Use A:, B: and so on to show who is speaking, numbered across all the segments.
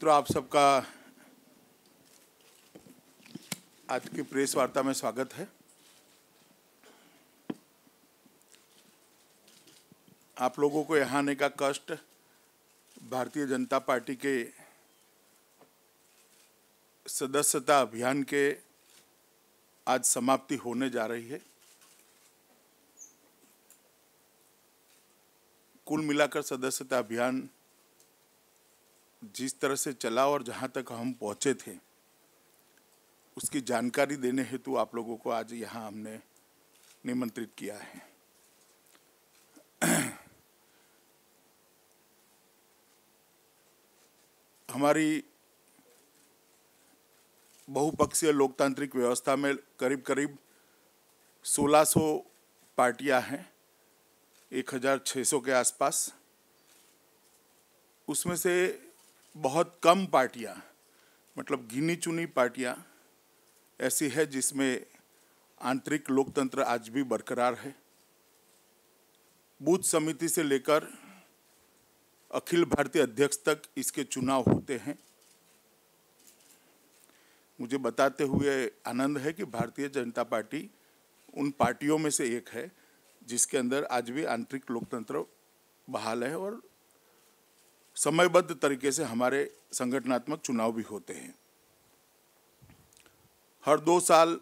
A: मित्रों, आप सबका आज की प्रेस वार्ता में स्वागत है। आप लोगों को यहाँ आने का कष्ट भारतीय जनता पार्टी के सदस्यता अभियान के आज समाप्ति होने जा रही है। कुल मिलाकर सदस्यता अभियान जिस तरह से चला और जहाँ तक हम पहुँचे थे उसकी जानकारी देने हेतु आप लोगों को आज यहाँ हमने निमंत्रित किया है। हमारी बहुपक्षीय लोकतांत्रिक व्यवस्था में करीब करीब 1600 पार्टियां हैं, 1600 के आसपास। उसमें से बहुत कम पार्टियां, मतलब गिनी चुनी पार्टियां ऐसी है जिसमें आंतरिक लोकतंत्र आज भी बरकरार है। बूथ समिति से लेकर अखिल भारतीय अध्यक्ष तक इसके चुनाव होते हैं। मुझे बताते हुए आनंद है कि भारतीय जनता पार्टी उन पार्टियों में से एक है जिसके अंदर आज भी आंतरिक लोकतंत्र बहाल है और समयबद्ध तरीके से हमारे संगठनात्मक चुनाव भी होते हैं। हर 2 साल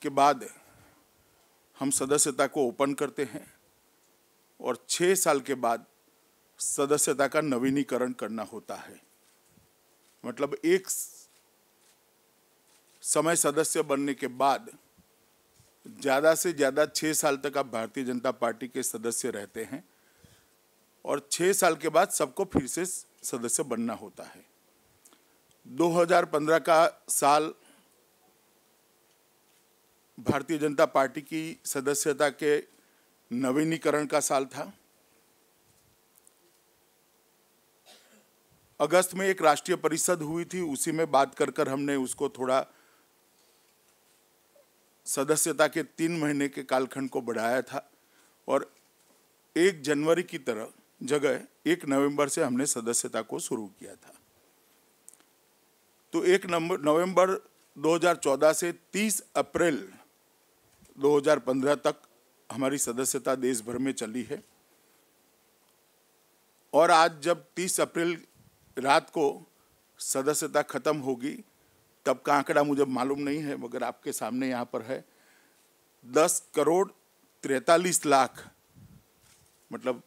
A: के बाद हम सदस्यता को ओपन करते हैं और 6 साल के बाद सदस्यता का नवीनीकरण करना होता है। मतलब एक समय सदस्य बनने के बाद ज़्यादा से ज़्यादा 6 साल तक आप भारतीय जनता पार्टी के सदस्य रहते हैं और 6 साल के बाद सबको फिर से सदस्य बनना होता है। 2015 का साल भारतीय जनता पार्टी की सदस्यता के नवीनीकरण का साल था। अगस्त में एक राष्ट्रीय परिषद हुई थी, उसी में बात कर हमने उसको थोड़ा सदस्यता के 3 महीने के कालखंड को बढ़ाया था और 1 जनवरी की जगह 1 नवंबर से हमने सदस्यता को शुरू किया था। तो 1 नवंबर 2014 से 30 अप्रैल 2015 तक हमारी सदस्यता देश भर में चली है और आज जब 30 अप्रैल रात को सदस्यता खत्म होगी, तब का आंकड़ा मुझे मालूम नहीं है मगर आपके सामने यहाँ पर है 10,43,00,000, मतलब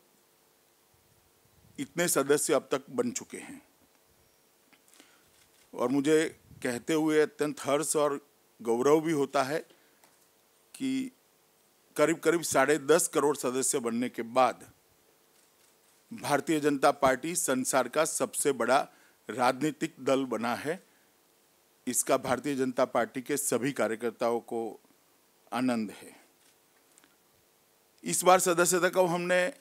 A: इतने सदस्य अब तक बन चुके हैं। और मुझे कहते हुए अत्यंत हर्ष और गौरव भी होता है कि करीब करीब 10.5 करोड़ सदस्य बनने के बाद भारतीय जनता पार्टी संसार का सबसे बड़ा राजनीतिक दल बना है। इसका भारतीय जनता पार्टी के सभी कार्यकर्ताओं को आनंद है। इस बार सदस्यता को हमने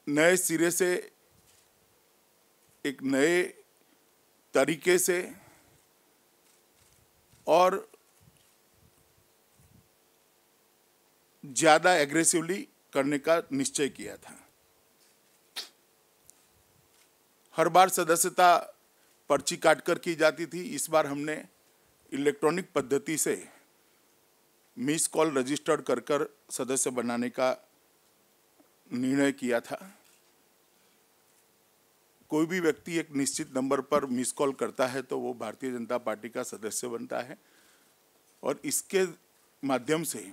A: नए सिरे से, एक नए तरीके से और ज़्यादा एग्रेसिवली करने का निश्चय किया था। हर बार सदस्यता पर्ची काटकर की जाती थी, इस बार हमने इलेक्ट्रॉनिक पद्धति से मिस कॉल रजिस्टर्ड कर सदस्य बनाने का निर्णय किया था। कोई भी व्यक्ति एक निश्चित नंबर पर मिस कॉल करता है तो वो भारतीय जनता पार्टी का सदस्य बनता है और इसके माध्यम से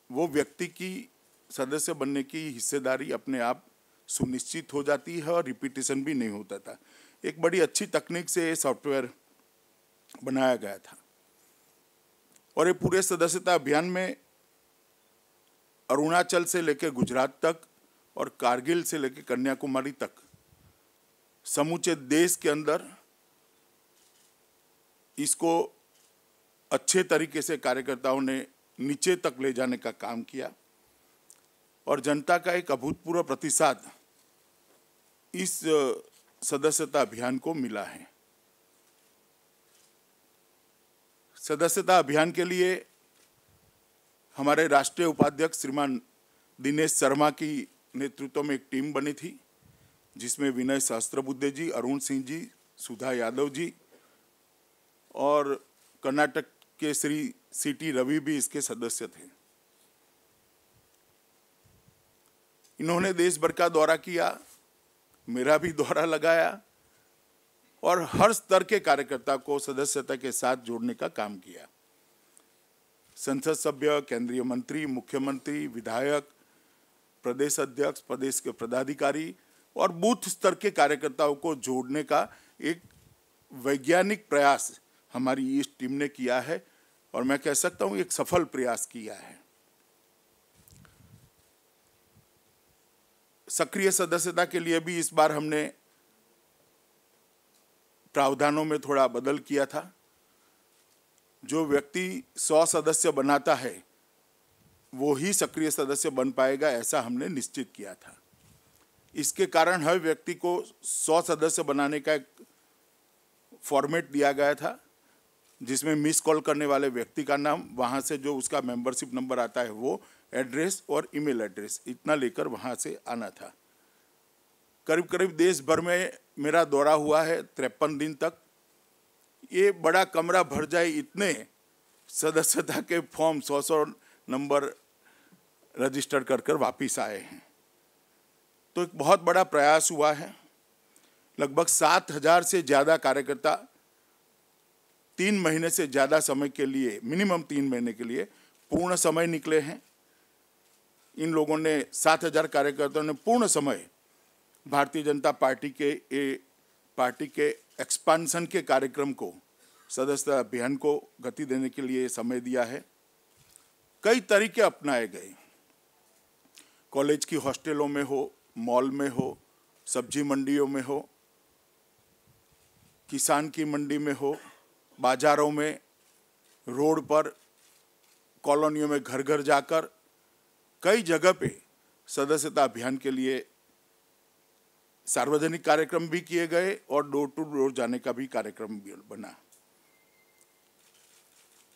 A: वो व्यक्ति की सदस्य बनने की हिस्सेदारी अपने आप सुनिश्चित हो जाती है और रिपीटेशन भी नहीं होता था। एक बड़ी अच्छी तकनीक से ये सॉफ्टवेयर बनाया गया था और ये पूरे सदस्यता अभियान में अरुणाचल से लेकर गुजरात तक और कारगिल से लेकर कन्याकुमारी तक समूचे देश के अंदर इसको अच्छे तरीके से कार्यकर्ताओं ने नीचे तक ले जाने का काम किया और जनता का एक अभूतपूर्व प्रतिसाद इस सदस्यता अभियान को मिला है। सदस्यता अभियान के लिए हमारे राष्ट्रीय उपाध्यक्ष श्रीमान दिनेश शर्मा की नेतृत्व में एक टीम बनी थी जिसमें विनय सहस्त्रबुद्धे जी, अरुण सिंह जी, सुधा यादव जी और कर्नाटक के श्री सीटी रवि भी इसके सदस्य थे। इन्होंने देश भर का दौरा किया, मेरा भी दौरा लगाया और हर स्तर के कार्यकर्ता को सदस्यता के साथ जोड़ने का काम किया। संसद सभ्य, केंद्रीय मंत्री, मुख्यमंत्री, विधायक, प्रदेश अध्यक्ष, प्रदेश के पदाधिकारी और बूथ स्तर के कार्यकर्ताओं को जोड़ने का एक वैज्ञानिक प्रयास हमारी इस टीम ने किया है और मैं कह सकता हूं एक सफल प्रयास किया है। सक्रिय सदस्यता के लिए भी इस बार हमने प्रावधानों में थोड़ा बदल किया था। जो व्यक्ति 100 सदस्य बनाता है वो ही सक्रिय सदस्य बन पाएगा, ऐसा हमने निश्चित किया था। इसके कारण हर व्यक्ति को 100 सदस्य बनाने का एक फॉर्मेट दिया गया था, जिसमें मिस कॉल करने वाले व्यक्ति का नाम, वहाँ से जो उसका मेंबरशिप नंबर आता है वो, एड्रेस और ईमेल एड्रेस, इतना लेकर वहाँ से आना था। करीब करीब देश भर में मेरा दौरा हुआ है 53 दिन तक। ये बड़ा कमरा भर जाए इतने सदस्यता के फॉर्म 100 नंबर रजिस्टर कर वापिस आए हैं। तो एक बहुत बड़ा प्रयास हुआ है। लगभग 7,000 से ज़्यादा कार्यकर्ता 3 महीने से ज़्यादा समय के लिए, मिनिमम 3 महीने के लिए पूर्ण समय निकले हैं। इन लोगों ने 7,000 कार्यकर्ताओं ने पूर्ण समय भारतीय जनता पार्टी के एक्सपांशन के कार्यक्रम को, सदस्यता अभियान को गति देने के लिए समय दिया है। कई तरीके अपनाए गए, कॉलेज की हॉस्टलों में हो, मॉल में हो, सब्जी मंडियों में हो, किसान की मंडी में हो, बाजारों में, रोड पर, कॉलोनियों में घर घर जाकर कई जगह पे सदस्यता अभियान के लिए सार्वजनिक कार्यक्रम भी किए गए और डोर टू डोर जाने का भी कार्यक्रम भी बना।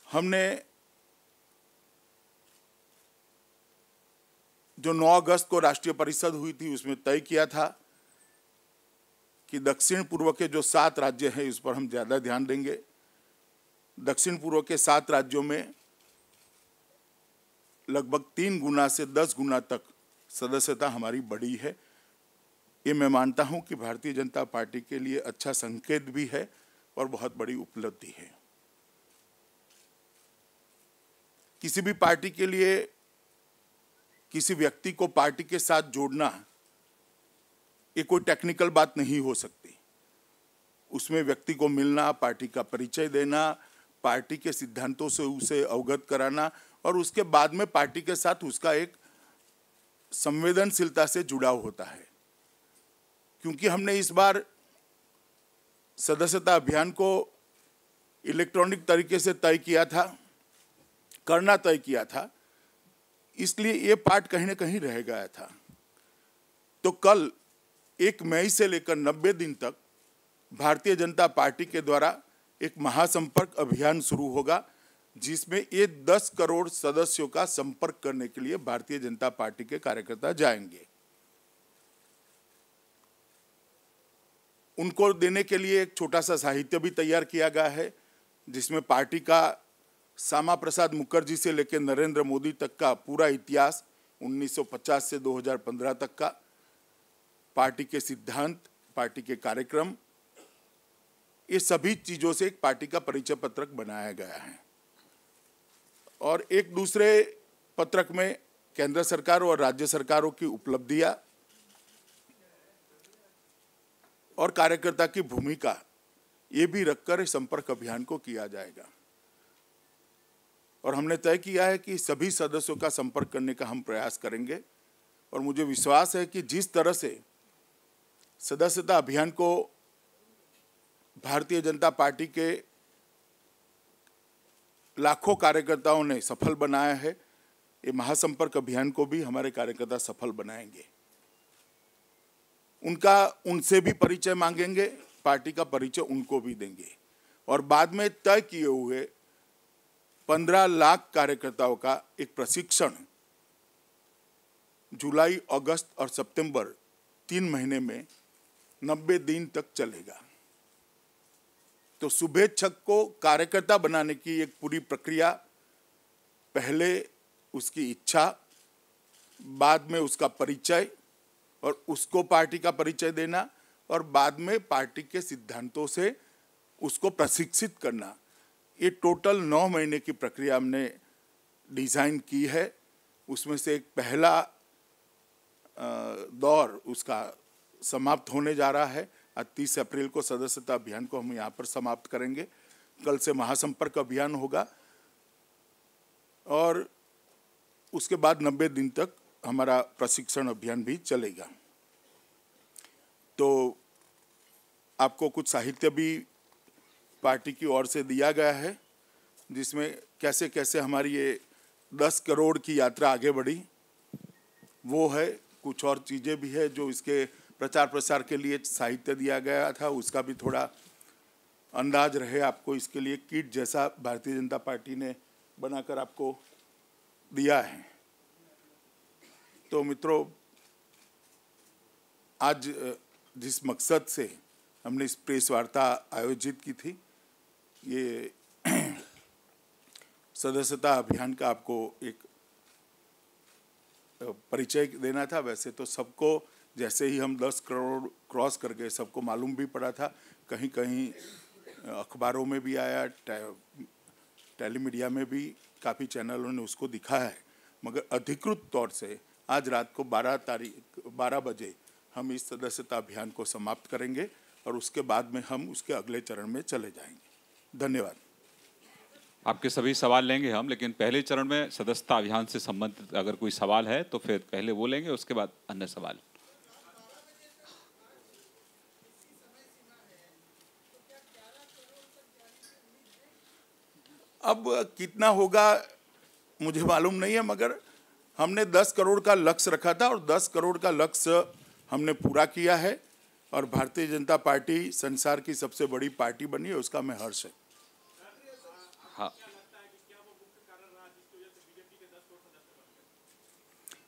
A: हमने जो 9 अगस्त को राष्ट्रीय परिषद हुई थी उसमें तय किया था कि दक्षिण पूर्व के जो 7 राज्य हैं इस पर हम ज़्यादा ध्यान देंगे। दक्षिण पूर्व के 7 राज्यों में लगभग 3 गुना से 10 गुना तक सदस्यता हमारी बढ़ी है। ये मैं मानता हूं कि भारतीय जनता पार्टी के लिए अच्छा संकेत भी है और बहुत बड़ी उपलब्धि है। किसी भी पार्टी के लिए किसी व्यक्ति को पार्टी के साथ जोड़ना ये कोई टेक्निकल बात नहीं हो सकती। उसमें व्यक्ति को मिलना, पार्टी का परिचय देना, पार्टी के सिद्धांतों से उसे अवगत कराना और उसके बाद में पार्टी के साथ उसका एक संवेदनशीलता से जुड़ाव होता है। क्योंकि हमने इस बार सदस्यता अभियान को इलेक्ट्रॉनिक तरीके से तय किया था, इसलिए ये पार्ट कहीं ना कहीं रह गया था। तो कल 1 मई से लेकर 90 दिन तक भारतीय जनता पार्टी के द्वारा एक महासंपर्क अभियान शुरू होगा, जिसमें ये 10 करोड़ सदस्यों का संपर्क करने के लिए भारतीय जनता पार्टी के कार्यकर्ता जाएंगे। उनको देने के लिए एक छोटा सा साहित्य भी तैयार किया गया है, जिसमें पार्टी का श्यामा प्रसाद मुखर्जी से लेकर नरेंद्र मोदी तक का पूरा इतिहास 1950 से 2015 तक का, पार्टी के सिद्धांत, पार्टी के कार्यक्रम, ये सभी चीज़ों से एक पार्टी का परिचय पत्रक बनाया गया है। और एक दूसरे पत्रक में केंद्र सरकार और राज्य सरकारों की उपलब्धियां और कार्यकर्ता की भूमिका, ये भी रखकर संपर्क अभियान को किया जाएगा। और हमने तय किया है कि सभी सदस्यों का संपर्क करने का हम प्रयास करेंगे और मुझे विश्वास है कि जिस तरह से सदस्यता अभियान को भारतीय जनता पार्टी के लाखों कार्यकर्ताओं ने सफल बनाया है, ये महासंपर्क अभियान को भी हमारे कार्यकर्ता सफल बनाएंगे। उनसे भी परिचय मांगेंगे, पार्टी का परिचय उनको भी देंगे और बाद में तय किए हुए 15 लाख कार्यकर्ताओं का एक प्रशिक्षण जुलाई, अगस्त और सितंबर 3 महीने में 90 दिन तक चलेगा। तो शुभेच्छक को कार्यकर्ता बनाने की एक पूरी प्रक्रिया, पहले उसकी इच्छा, बाद में उसका परिचय और उसको पार्टी का परिचय देना, और बाद में पार्टी के सिद्धांतों से उसको प्रशिक्षित करना। ये टोटल 9 महीने की प्रक्रिया हमने डिज़ाइन की है। उसमें से एक पहला दौर उसका समाप्त होने जा रहा है। 30 अप्रैल को सदस्यता अभियान को हम यहाँ पर समाप्त करेंगे। कल से महासंपर्क अभियान होगा और उसके बाद 90 दिन तक हमारा प्रशिक्षण अभियान भी चलेगा। तो आपको कुछ साहित्य भी पार्टी की ओर से दिया गया है, जिसमें कैसे कैसे हमारी ये 10 करोड़ की यात्रा आगे बढ़ी वो है। कुछ और चीज़ें भी है जो इसके प्रचार प्रसार के लिए साहित्य दिया गया था, उसका भी थोड़ा अंदाज रहे आपको। इसके लिए किट जैसा भारतीय जनता पार्टी ने बनाकर आपको दिया है। तो मित्रों, आज जिस मकसद से हमने इस प्रेस वार्ता आयोजित की थी, ये सदस्यता अभियान का आपको एक परिचय देना था। वैसे तो सबको, जैसे ही हम 10 करोड़ क्रॉस कर गए, सबको मालूम भी पड़ा था, कहीं कहीं अखबारों में भी आया, टेलीमीडिया में भी काफ़ी चैनलों ने उसको दिखाया है। मगर अधिकृत तौर से आज रात को 12 बजे हम इस सदस्यता अभियान को समाप्त करेंगे और उसके बाद में हम उसके अगले चरण में चले जाएंगे। धन्यवाद।
B: आपके सभी सवाल लेंगे हम, लेकिन पहले चरण में सदस्यता अभियान से संबंधित अगर कोई सवाल है तो फिर पहले वो लेंगे, उसके बाद अन्य सवाल।
A: अब कितना होगा मुझे मालूम नहीं है, मगर हमने 10 करोड़ का लक्ष्य रखा था और 10 करोड़ का लक्ष्य हमने पूरा किया है और भारतीय जनता पार्टी संसार की सबसे बड़ी पार्टी बनी है, उसका मैं हर्ष है।
B: हाँ,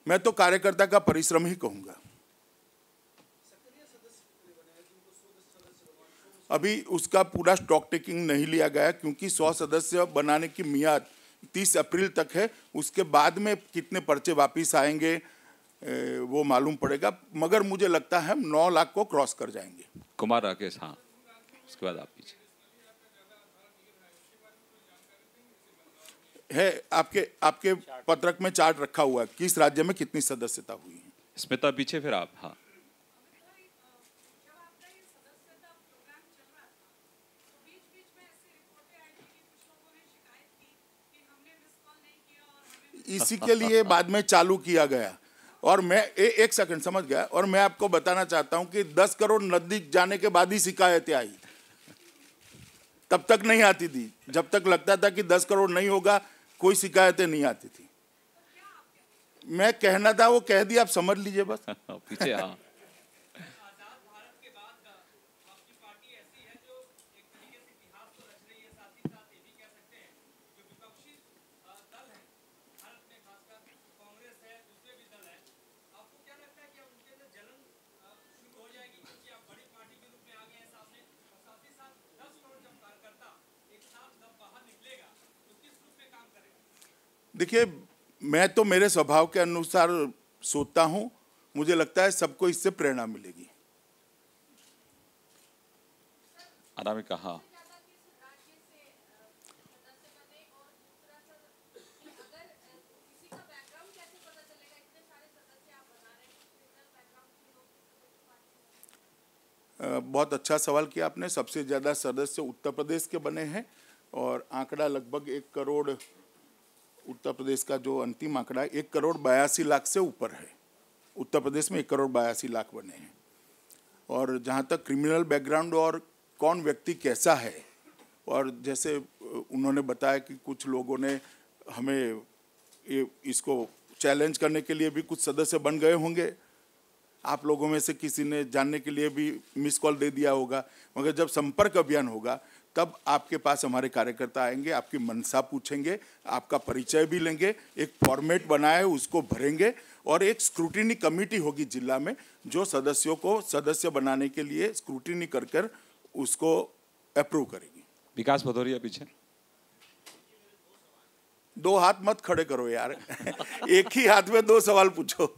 A: मैं तो कार्यकर्ता का परिश्रम ही कहूंगा। अभी उसका पूरा स्टॉक टेकिंग नहीं लिया गया क्योंकि 100 सदस्य बनाने की मियाद 30 अप्रैल तक है। उसके बाद में कितने पर्चे वापिस आएंगे वो मालूम पड़ेगा, मगर मुझे लगता है हम 9 लाख को क्रॉस कर जाएंगे।
B: कुमार राकेश, हाँ, उसके बाद आप पीछे
A: है। आपके पत्रक में चार्ट रखा हुआ है किस राज्य में कितनी सदस्यता हुई है।
B: स्मिता पीछे, फिर आप। हाँ,
A: इसी के लिए बाद में चालू किया गया। और मैं एक सेकंड समझ गया। और मैं आपको बताना चाहता हूं कि 10 करोड़ नजदीक जाने के बाद ही शिकायतें आई, तब तक नहीं आती थी। जब तक लगता था कि 10 करोड़ नहीं होगा, कोई शिकायतें नहीं आती थी। मैं कहना था वो कह दिया, आप समझ लीजिए बस।
B: पीछे। हाँ,
A: देखिए, मैं तो मेरे स्वभाव के अनुसार सोचता हूं, मुझे लगता है सबको इससे प्रेरणा मिलेगी।
B: अनामिका। हाँ,
A: बहुत अच्छा सवाल किया आपने। सबसे ज़्यादा सदस्य उत्तर प्रदेश के बने हैं और आंकड़ा लगभग 1 करोड़, उत्तर प्रदेश का जो अंतिम आंकड़ा है 1 करोड़ 82 लाख से ऊपर है। उत्तर प्रदेश में 1 करोड़ 82 लाख बने हैं। और जहाँ तक क्रिमिनल बैकग्राउंड और कौन व्यक्ति कैसा है, और जैसे उन्होंने बताया कि कुछ लोगों ने हमें इसको चैलेंज करने के लिए भी कुछ सदस्य बन गए होंगे। आप लोगों में से किसी ने जानने के लिए भी मिस कॉल दे दिया होगा। मगर जब संपर्क अभियान होगा तब आपके पास हमारे कार्यकर्ता आएंगे, आपकी मनसा पूछेंगे, आपका परिचय भी लेंगे, एक फॉर्मेट बनाए उसको भरेंगे और एक स्क्रूटिनी कमेटी होगी जिला में जो सदस्यों को सदस्य बनाने के लिए स्क्रूटिनी कर कर उसको अप्रूव करेगी।
B: विकास भदौरिया पीछे।
A: 2 हाथ मत खड़े करो यार एक ही हाथ में 2 सवाल पूछो।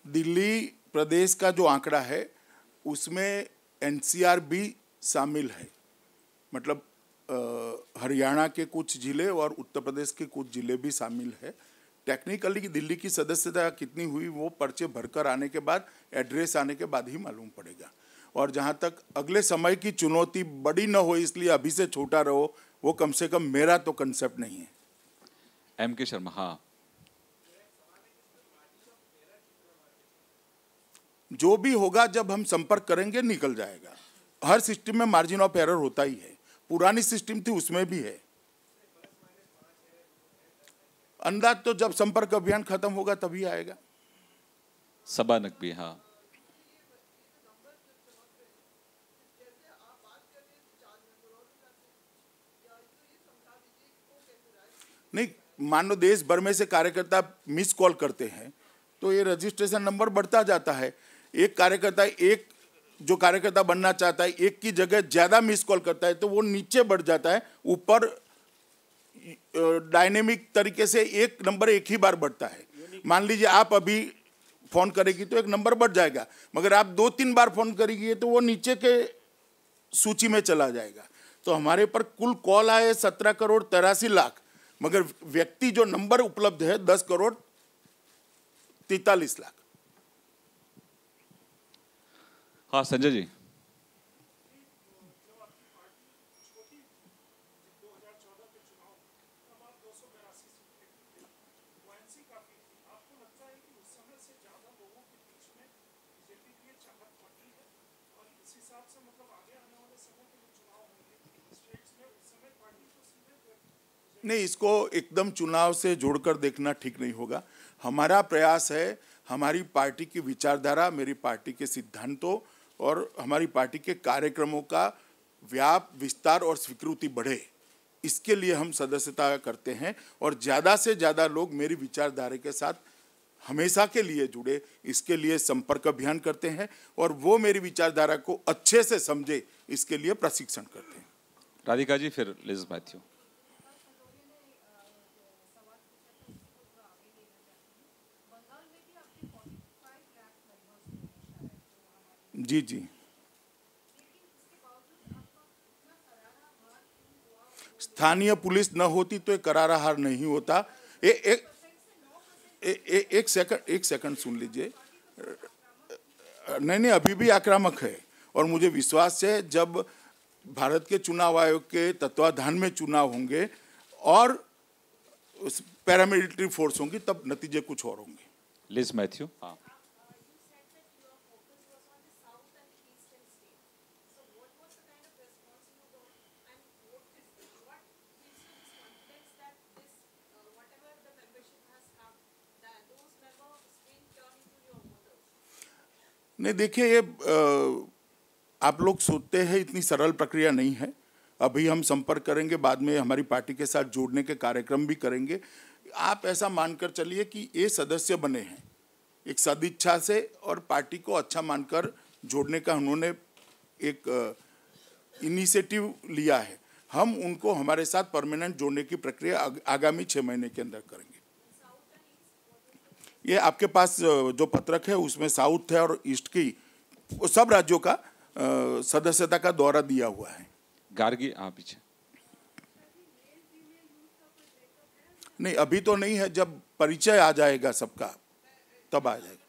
A: दिल्ली प्रदेश का जो आंकड़ा है उसमें एनसीआर भी शामिल है, मतलब हरियाणा के कुछ जिले और उत्तर प्रदेश के कुछ जिले भी शामिल है। टेक्निकली दिल्ली की सदस्यता कितनी हुई वो पर्चे भरकर आने के बाद, एड्रेस आने के बाद ही मालूम पड़ेगा। और जहां तक अगले समय की चुनौती बड़ी न हो इसलिए अभी से छोटा रहो, वो कम से कम मेरा तो कंसेप्ट नहीं है।
B: M.K. शर्मा। हाँ,
A: जो भी होगा जब हम संपर्क करेंगे निकल जाएगा। हर सिस्टम में मार्जिन ऑफ एरर होता ही है, पुरानी सिस्टम थी उसमें भी है। अंदाज तो जब संपर्क अभियान खत्म होगा तभी आएगा।
B: सबा नकवी। हाँ,
A: नहीं, मान लो देश भर में से कार्यकर्ता मिस कॉल करते हैं तो ये रजिस्ट्रेशन नंबर बढ़ता जाता है। एक कार्यकर्ता जो कार्यकर्ता बनना चाहता है एक की जगह ज्यादा मिस कॉल करता है तो वो नीचे बढ़ जाता है, ऊपर डायनेमिक तरीके से एक नंबर एक ही बार बढ़ता है। मान लीजिए आप अभी फोन करेगी तो एक नंबर बढ़ जाएगा, मगर आप 2-3 बार फोन करेगी तो वो नीचे के सूची में चला जाएगा। तो हमारे पर कुल कॉल आए 17 करोड़ 83 लाख, मगर व्यक्ति जो नंबर उपलब्ध है 10 करोड़ 43 लाख।
B: हाँ संजय जी।
A: नहीं, इसको एकदम चुनाव से जोड़कर देखना ठीक नहीं होगा। हमारा प्रयास है हमारी पार्टी की विचारधारा, मेरी पार्टी के सिद्धांतों और हमारी पार्टी के कार्यक्रमों का व्याप, विस्तार और स्वीकृति बढ़े, इसके लिए हम सदस्यता करते हैं और ज़्यादा से ज़्यादा लोग मेरी विचारधारा के साथ हमेशा के लिए जुड़े, इसके लिए संपर्क अभियान करते हैं और वो मेरी विचारधारा को अच्छे से समझे, इसके लिए प्रशिक्षण करते हैं।
B: राधिका जी, फिर लिज मैथ्यू।
A: जी जी, स्थानीय पुलिस न होती तो एक करारा हार नहीं होता। एक सेकंड सुन लीजिए। नहीं, अभी भी आक्रामक है और मुझे विश्वास है जब भारत के चुनाव आयोग के तत्वाधान में चुनाव होंगे और पैरामिलिट्री फोर्स होंगी तब नतीजे कुछ और होंगे।
B: Liz Matthew. हाँ,
A: नहीं, देखिए ये आप लोग सोचते हैं इतनी सरल प्रक्रिया नहीं है। अभी हम संपर्क करेंगे, बाद में हमारी पार्टी के साथ जोड़ने के कार्यक्रम भी करेंगे। आप ऐसा मानकर चलिए कि ये सदस्य बने हैं एक सदिच्छा से और पार्टी को अच्छा मानकर जोड़ने का उन्होंने एक इनिशिएटिव लिया है। हम उनको हमारे साथ परमानेंट जोड़ने की प्रक्रिया आगामी 6 महीने के अंदर करेंगे। ये आपके पास जो पत्रक है उसमें साउथ है और ईस्ट की सब राज्यों का सदस्यता का दौरा दिया हुआ है।
B: गार्गी, आप पीछे।
A: नहीं, अभी तो नहीं है। जब परिचय आ जाएगा सबका, तब आ जाएगा।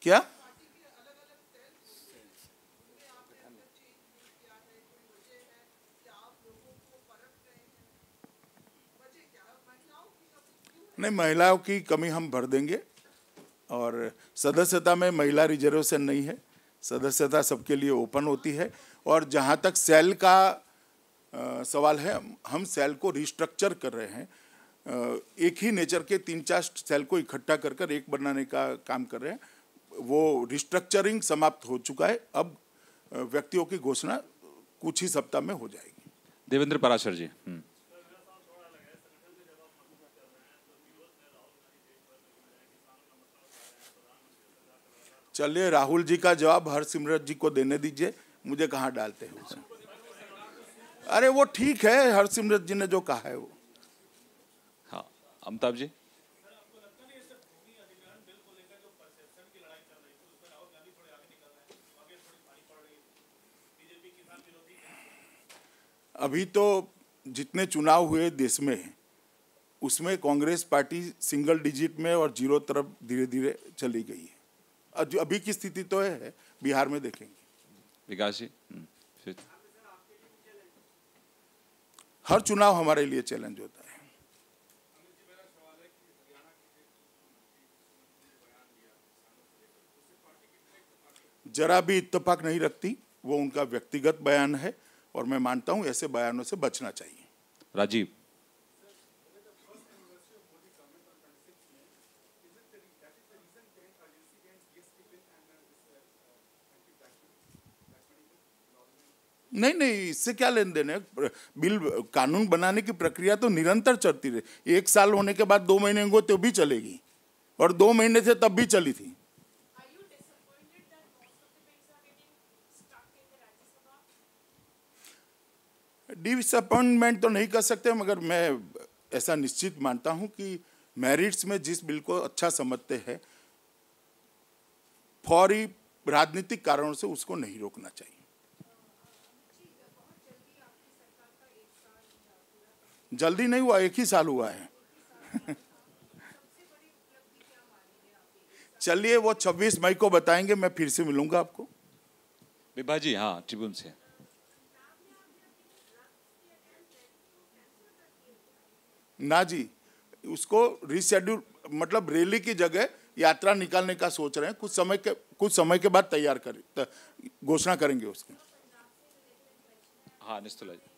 A: क्या? नहीं, महिलाओं की कमी हम भर देंगे और सदस्यता में महिला रिजर्वेशन नहीं है, सदस्यता सबके लिए ओपन होती है। और जहाँ तक सेल का सवाल है, हम सेल को रिस्ट्रक्चर कर रहे हैं, एक ही नेचर के 3-4 सेल को इकट्ठा कर कर एक बनाने का काम कर रहे हैं। वो रिस्ट्रक्चरिंग समाप्त हो चुका है, अब व्यक्तियों की घोषणा कुछ ही सप्ताह में हो जाएगी।
B: देवेंद्र पराशर जी।
A: चलिए, राहुल जी का जवाब हरसिमरत जी को देने दीजिए, मुझे कहाँ डालते हैं उसमें। अरे वो ठीक है, हरसिमरत जी ने जो कहा है वो।
B: हाँ, अमिताभ जी।
A: अभी तो जितने चुनाव हुए देश में, उसमें कांग्रेस पार्टी सिंगल डिजिट में और जीरो तरफ धीरे धीरे चली गई है। अभी की स्थिति तो है, बिहार में देखेंगे।
B: विकास जी।
A: हर चुनाव हमारे लिए चैलेंज होता है। जरा भी इत्तेफाक नहीं रखती, वो उनका व्यक्तिगत बयान है और मैं मानता हूं ऐसे बयानों से बचना चाहिए।
B: राजीव।
A: नहीं नहीं, इससे क्या लेन देन है? बिल कानून बनाने की प्रक्रिया तो निरंतर चलती रही। 1 साल होने के बाद 2 महीने होंगे तो भी चलेगी, और 2 महीने से तब भी चली थी। डिसअपॉइंटमेंट तो नहीं कर सकते, मगर मैं ऐसा निश्चित मानता हूं कि मेरिट्स में जिस बिल को अच्छा समझते हैं, फौरी राजनीतिक कारणों से उसको नहीं रोकना चाहिए। जल्दी नहीं हुआ, 1 ही साल हुआ है। चलिए, वो 26 मई को बताएंगे, मैं फिर से मिलूंगा आपको।
B: विभा जी। हाँ, ट्रिब्यून से।
A: ना जी, उसको रिशेड्यूल, मतलब रैली की जगह यात्रा निकालने का सोच रहे हैं। कुछ समय के बाद तैयार करें, घोषणा करेंगे उसकी।
B: हाँ, निस्तुला जी।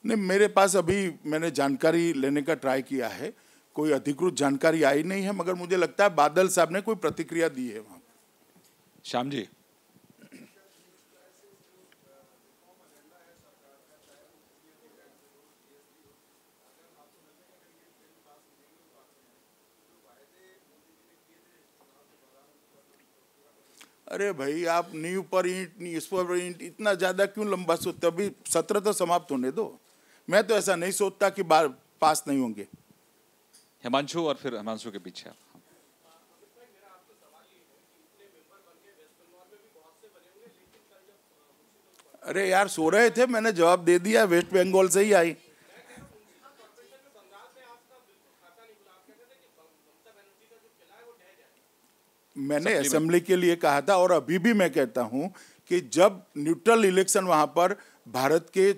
A: नहीं, मेरे पास अभी मैंने जानकारी लेने का ट्राई किया है, कोई अधिकृत जानकारी आई नहीं है, मगर मुझे लगता है बादल साहब ने कोई प्रतिक्रिया दी है वहां।
B: श्याम जी।
A: अरे भाई, आप नींव पर ईंट, इस पर ईंट, इतना ज्यादा क्यों लंबा सोचते? अभी सत्र तो समाप्त होने दो। मैं तो ऐसा नहीं सोचता कि बार पास नहीं होंगे।
B: हिमांशु और फिर हिमांशु के पीछे आप।
A: अरे यार, सो रहे थे, मैंने जवाब दे दिया, वेस्ट बंगाल से ही आई। मैंने असेंबली के लिए कहा था, और अभी भी मैं कहता हूं कि जब न्यूट्रल इलेक्शन वहां पर भारत के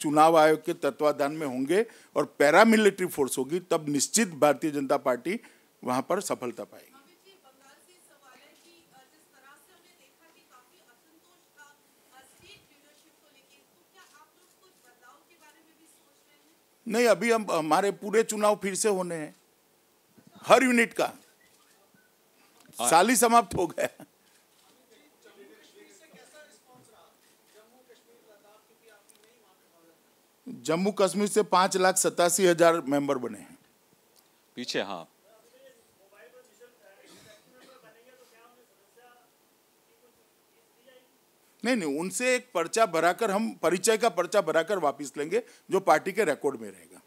A: चुनाव आयोग के तत्वाधान में होंगे और पैरामिलिट्री फोर्स होगी, तब निश्चित भारतीय जनता पार्टी वहां पर सफलता पाएगी। नहीं, अभी हम हमारे पूरे चुनाव फिर से होने हैं, हर यूनिट का। साल ही समाप्त हो गया। जम्मू कश्मीर से 5,87,000 मेंबर बने हैं।
B: पीछे हाँ,
A: नहीं, उनसे एक पर्चा भराकर, हम परिचय का पर्चा भराकर वापस लेंगे जो पार्टी के रिकॉर्ड में रहेगा।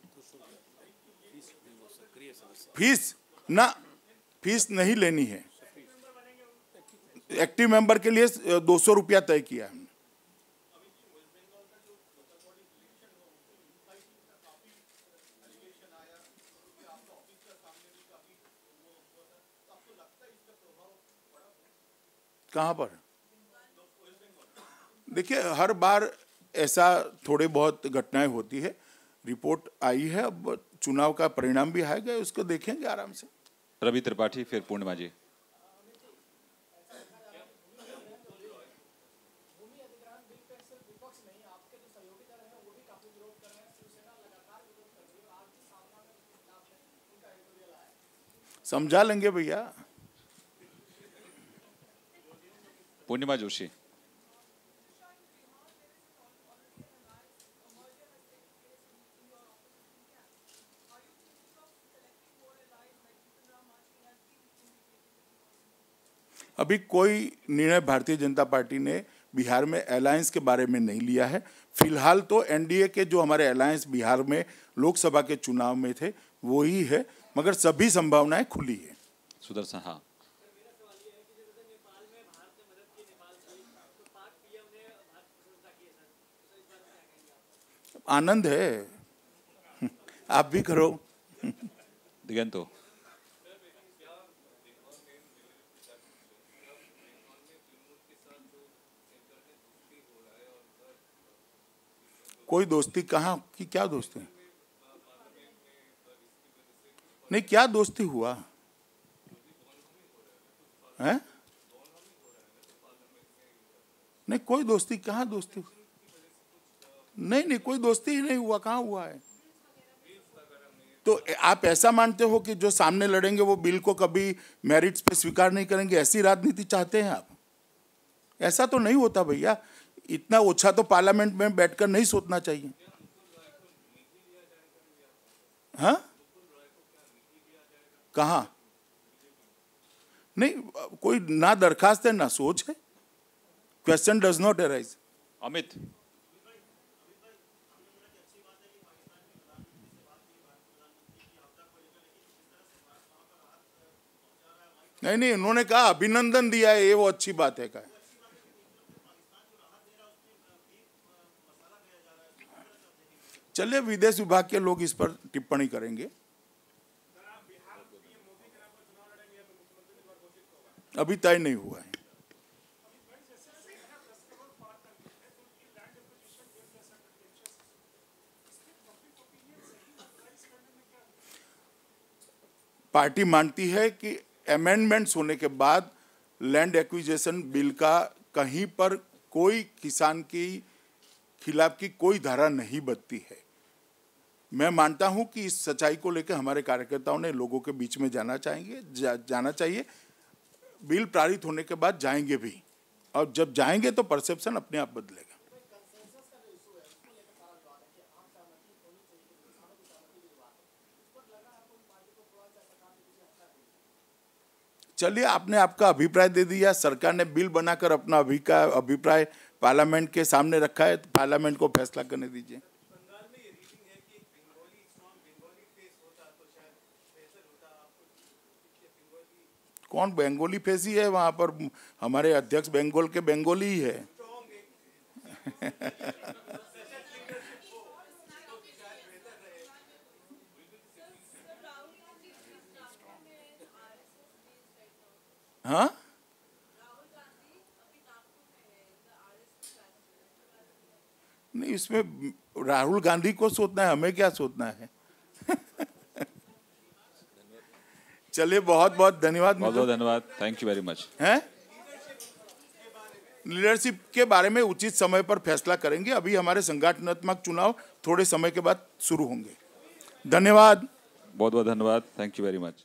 A: फीस नहीं लेनी है। एक्टिव मेंबर के लिए 200 रुपया तय किया हमने। कहाँ पर? देखिए, हर बार ऐसा थोड़े बहुत घटनाएं होती है। रिपोर्ट आई है, अब चुनाव का परिणाम भी आएगा, उसको देखेंगे आराम से।
B: रवि त्रिपाठी, फिर पूर्णिमा जी।
A: समझा लेंगे भैया।
B: पूर्णिमा जोशी।
A: अभी कोई निर्णय भारतीय जनता पार्टी ने बिहार में अलायंस के बारे में नहीं लिया है। फिलहाल तो एनडीए के जो हमारे अलायंस बिहार में लोकसभा के चुनाव में थे वो ही है, मगर सभी संभावनाएं खुली है।
B: सुदर्शन हाँ।
A: आनंद है, आप भी करो।
B: दिगंतो।
A: कोई दोस्ती कहाँ की? क्या दोस्ती? नहीं, क्या दोस्ती हुआ है? नहीं, कोई दोस्ती कहाँ? दोस्ती नहीं, कोई दोस्ती ही नहीं हुआ। कहाँ हुआ है? तो आप ऐसा मानते हो कि जो सामने लड़ेंगे वो बिल को कभी मेरिट्स पे स्वीकार नहीं करेंगे? ऐसी राजनीति चाहते हैं आप? ऐसा तो नहीं होता भैया। इतना ओछा तो पार्लियामेंट में बैठकर नहीं सोचना चाहिए। हाँ, कहाँ? नहीं, कोई ना दरखास्त है ना सोच है। Question does not arise.
B: Amit.
A: नहीं, उन्होंने कहा अभिनंदन दिया है, ये वो अच्छी बात है। का चलिए, विदेश विभाग के लोग इस पर टिप्पणी करेंगे। अभी तय नहीं हुआ है। पार्टी मानती है कि अमेंडमेंट्स होने के बाद लैंड एक्विजिशन बिल का कहीं पर कोई किसान की खिलाफ की कोई धारा नहीं बचती है। मैं मानता हूं कि इस सच्चाई को लेकर हमारे कार्यकर्ताओं ने लोगों के बीच में जाना चाहिए। बिल पारित होने के बाद जाएंगे भी, और जब जाएंगे तो परसेप्शन अपने आप बदलेगा। चलिए, आपने आपका अभिप्राय दे दिया। सरकार ने बिल बनाकर अपना अभिप्राय पार्लियामेंट के सामने रखा है, तो पार्लियामेंट को फैसला करने दीजिए। कौन बंगाली फेसी है वहां पर? हमारे अध्यक्ष बंगाल के बंगाली ही है। हाँ, नहीं, इसमें राहुल गांधी को सोचना है, हमें क्या सोचना है। चलिए, बहुत बहुत धन्यवाद।
B: बहुत बहुत धन्यवाद। Thank you very much.
A: हैं? लीडरशिप के बारे में उचित समय पर फैसला करेंगे। अभी हमारे संगठनात्मक चुनाव थोड़े समय के बाद शुरू होंगे। धन्यवाद।
B: बहुत बहुत धन्यवाद। Thank you very much.